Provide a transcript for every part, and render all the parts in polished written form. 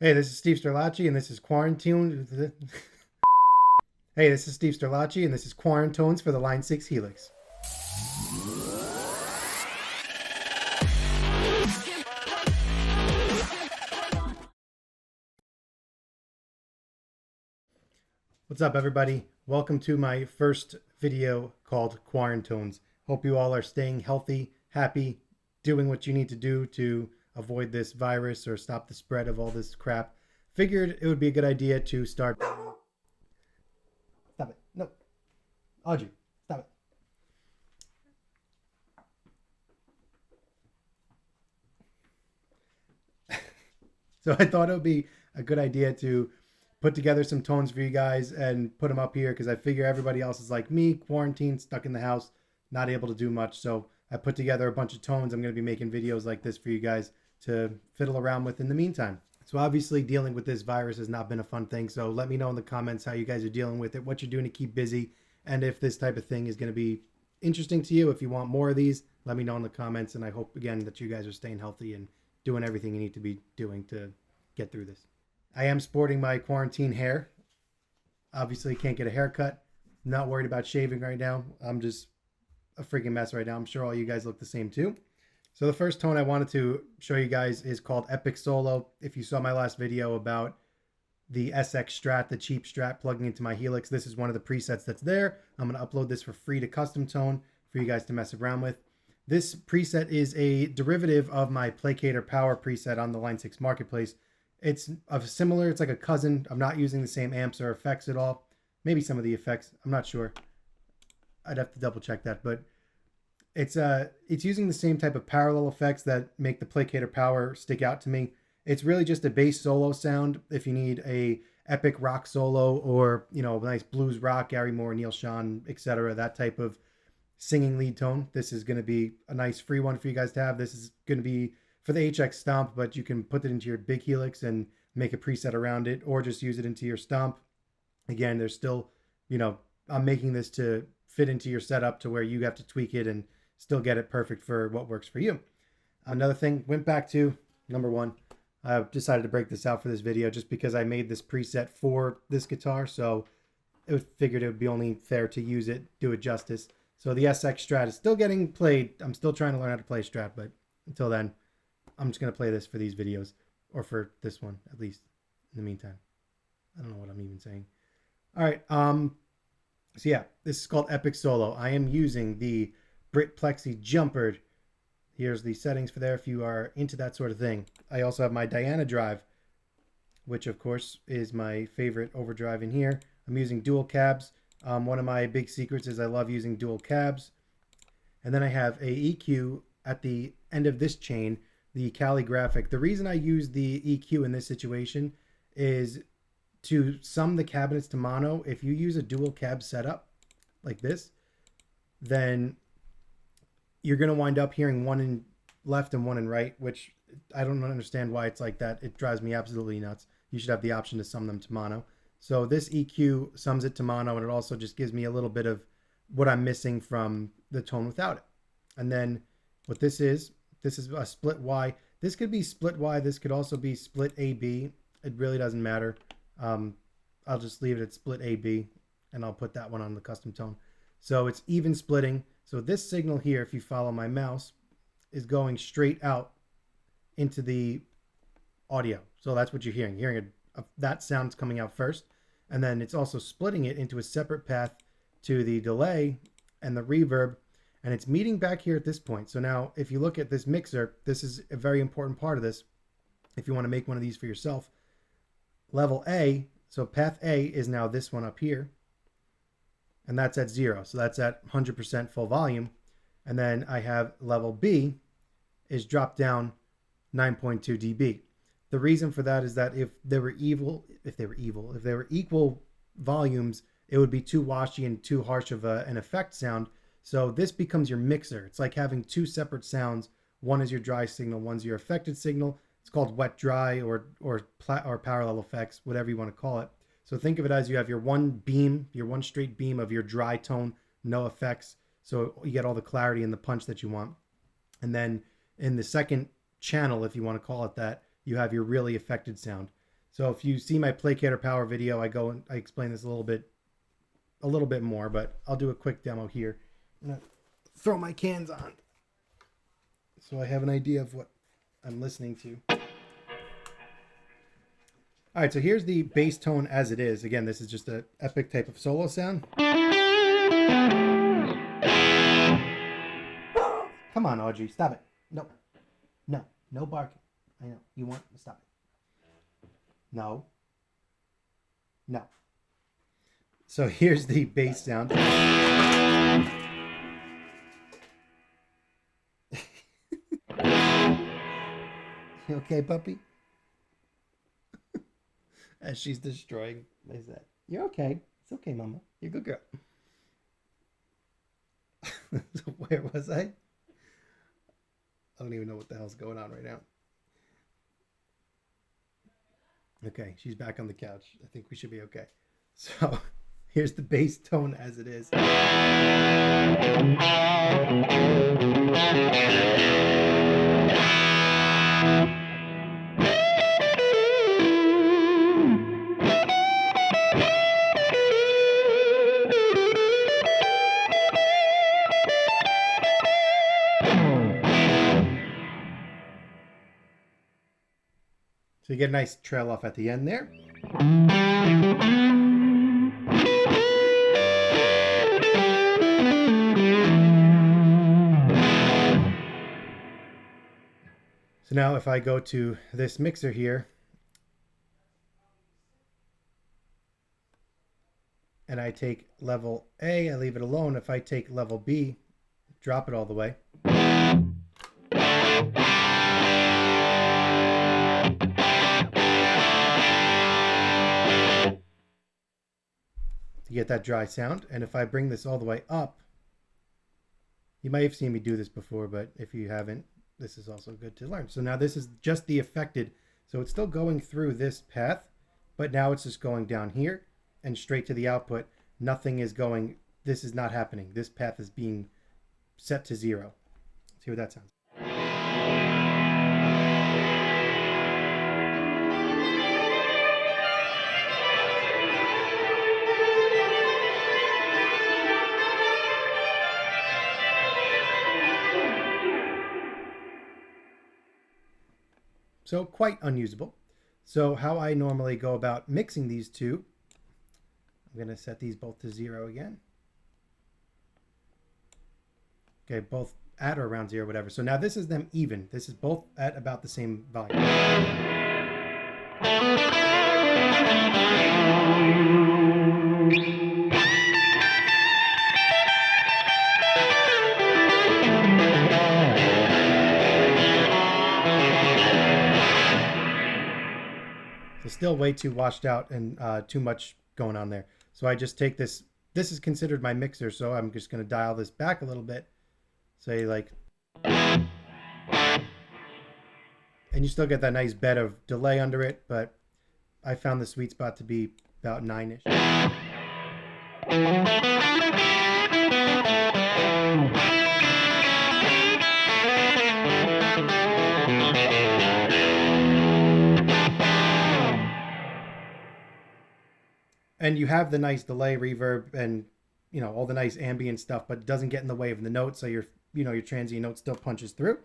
Hey, this is Steve Sterlacci, and this is Quarantine. Hey, this is Steve Sterlacci, and this is Quaran-Tones for the Line 6 Helix. What's up, everybody? Welcome to my first video called Quaran-Tones. Hope you all are staying healthy, happy, doing what you need to do to avoid this virus or stop the spread of all this crap. Figured it would be a good idea to start. Stop it. No. Audrey, stop it. So I thought it would be a good idea to put together some tones for you guys and put them up here because I figure everybody else is like me, quarantined, stuck in the house, not able to do much. So I put together a bunch of tones. I'm going to be making videos like this for you guys to fiddle around with in the meantime. So obviously dealing with this virus has not been a fun thing. So let me know in the comments how you guys are dealing with it, what you're doing to keep busy, and if this type of thing is going to be interesting to you. If you want more of these, let me know in the comments. And I hope, again, that you guys are staying healthy and doing everything you need to be doing to get through this. I am sporting my quarantine hair. Obviously can't get a haircut. Not worried about shaving right now. I'm just a freaking mess right now. I'm sure all you guys look the same too. So the first tone I wanted to show you guys is called Epic Solo. If you saw my last video about the SX Strat, the cheap Strat plugging into my Helix, this is one of the presets that's there. I'm going to upload this for free to Customtone for you guys to mess around with. This preset is a derivative of my Placator Power preset on the Line 6 Marketplace. It's it's like a cousin. I'm not using the same amps or effects at all. Maybe some of the effects, I'm not sure. I'd have to double check that, but it's using the same type of parallel effects that make the Placator Power stick out to me. It's really just a bass solo sound if you need a epic rock solo or, you know, nice blues rock, Gary Moore, Neil Schon, etc. That type of singing lead tone. This is going to be a nice free one for you guys to have. This is going to be for the HX Stomp, but you can put it into your big Helix and make a preset around it, or just use it into your Stomp. Again, there's still, you know, I'm making this to fit into your setup to where you have to tweak it and still get it perfect for what works for you. Another thing, went back to number one. I decided to break this out for this video just because I made this preset for this guitar, so it figured it would be only fair to use it, do it justice. So the SX Strat is still getting played. I'm still trying to learn how to play Strat, but until then, I'm just going to play this for these videos, or for this one, at least, in the meantime. I don't know what I'm even saying. All right, so yeah, this is called Epic Solo. I am using the Brit Plexi Jumper. Here's the settings for there if you are into that sort of thing. I also have my Diana drive, which of course is my favorite overdrive in here. I'm using dual cabs. One of my big secrets is I love using dual cabs. And then I have a EQ at the end of this chain, the calligraphic. The reason I use the EQ in this situation is to sum the cabinets to mono. If you use a dual cab setup like this, then you're going to wind up hearing one in left and one in right, which I don't understand why it's like that. It drives me absolutely nuts. You should have the option to sum them to mono. So this EQ sums it to mono, and it also just gives me a little bit of what I'm missing from the tone without it. And then what this is a split Y. This could be split Y. This could also be split AB. It really doesn't matter. I'll just leave it at split AB, and I'll put that one on the Customtone. So it's even splitting. So this signal here, if you follow my mouse, is going straight out into the audio. So that's what you're hearing. You're hearing that sound's coming out first. And then it's also splitting it into a separate path to the delay and the reverb. And it's meeting back here at this point. So now if you look at this mixer, this is a very important part of this. If you want to make one of these for yourself, level A, so path A is now this one up here. And that's at 0. So that's at 100% full volume. And then I have level B is dropped down 9.2 dB. The reason for that is that if they were equal volumes, it would be too washy and too harsh of an effect sound. So this becomes your mixer. It's like having two separate sounds. One is your dry signal, one's your affected signal. It's called wet dry or parallel effects, whatever you want to call it. So think of it as you have your one beam, your one straight beam of your dry tone, no effects. So you get all the clarity and the punch that you want. And then in the second channel, if you want to call it that, you have your really affected sound. So if you see my placator power video, I explain this a little bit more, but I'll do a quick demo here. I'm gonna throw my cans on so I have an idea of what I'm listening to. All right, so here's the bass tone as it is. Again, this is just an epic type of solo sound. Come on, Audrey, stop it. No, no, no barking. I know, you want, stop it. No, no. So here's the bass sound. You okay, puppy? As she's destroying my set. You're okay. It's okay, mama. You're a good girl. So where was I? I don't even know what the hell's going on right now. Okay, she's back on the couch. I think we should be okay. So here's the bass tone as it is. So you get a nice trail off at the end there. So now if I go to this mixer here and I take level A, I leave it alone. If I take level B, drop it all the way. To get that dry sound. And if I bring this all the way up, you might have seen me do this before, but if you haven't, this is also good to learn. So now this is just the affected. So it's still going through this path, but now it's just going down here and straight to the output. Nothing is going, this is not happening. This path is being set to 0. See what that sounds. So quite unusable. So how I normally go about mixing these two, I'm going to set these both to 0 again. Okay, both at or around 0, whatever. So now this is them even. This is both at about the same volume. So still way too washed out and too much going on there. So I just take this. This is considered my mixer, so I'm just going to dial this back a little bit. Say like, and you still get that nice bed of delay under it, but I found the sweet spot to be about 9-ish. And you have the nice delay, reverb, and all the nice ambient stuff, but it doesn't get in the way of the note, so your transient note still punches through.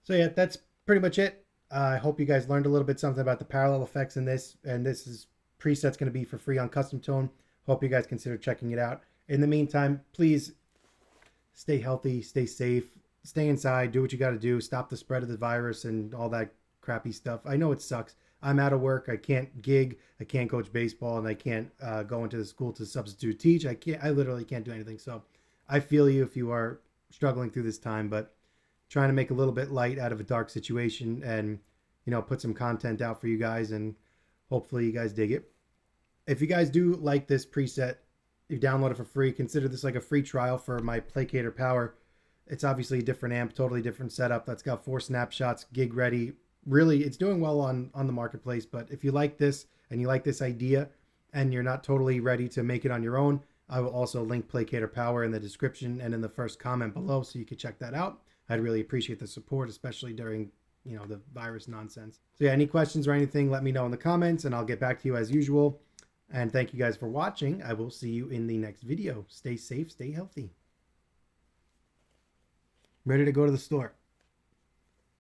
So yeah, that's pretty much it. I hope you guys learned a little bit something about the parallel effects in this, and this is preset's going to be for free on Customtone. Hope you guys consider checking it out. In the meantime, please stay healthy, stay safe, stay inside, do what you got to do, stop the spread of the virus and all that crappy stuff. I know it sucks. I'm out of work. I can't gig. I can't coach baseball, and I can't go into the school to substitute teach. I literally can't do anything. So I feel you if you are struggling through this time, but trying to make a little bit light out of a dark situation and, put some content out for you guys, and hopefully you guys dig it. If you guys do like this preset, you download it for free. Consider this like a free trial for my Placator Power. It's obviously a different amp, totally different setup. That's got 4 snapshots, gig ready. Really, it's doing well on the marketplace. But if you like this and you like this idea and you're not totally ready to make it on your own, I will also link Placator Power in the description and in the first comment below, so you can check that out. I'd really appreciate the support, especially during, you know, the virus nonsense. So yeah, any questions or anything, let me know in the comments and I'll get back to you as usual. And thank you guys for watching. I will see you in the next video. Stay safe, stay healthy. Ready to go to the store.